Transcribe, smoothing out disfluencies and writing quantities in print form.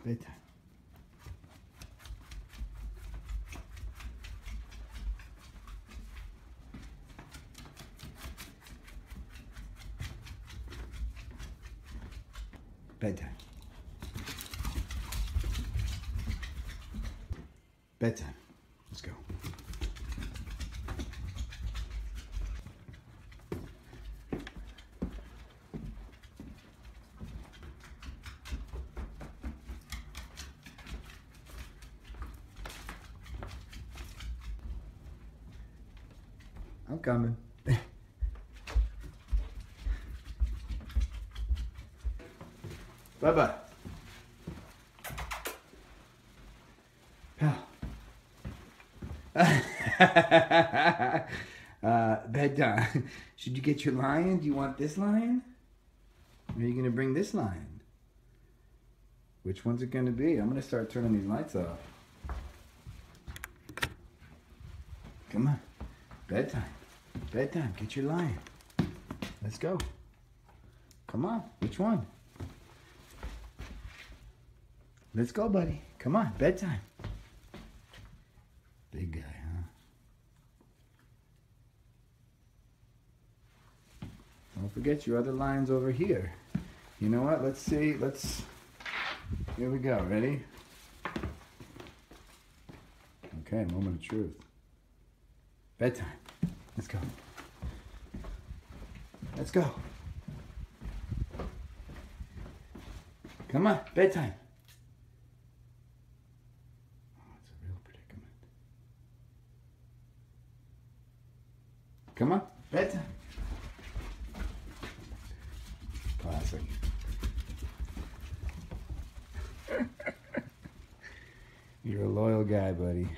Bedtime. Bedtime. Bedtime. Let's go. I'm coming. Bye-bye. Bedtime. Should you get your lion? Do you want this lion? Or are you going to bring this lion? Which one's it going to be? I'm going to start turning these lights off. Come on. Bedtime. Bedtime. Get your lion. Let's go. Come on. Which one? Let's go, buddy. Come on. Bedtime. Big guy, huh? Don't forget your other lion's over here. You know what? Let's see. Here we go. Ready? Okay, moment of truth. Bedtime. Let's go. Let's go. Come on. Bedtime. Come on, bedtime. Classic. You're a loyal guy, buddy.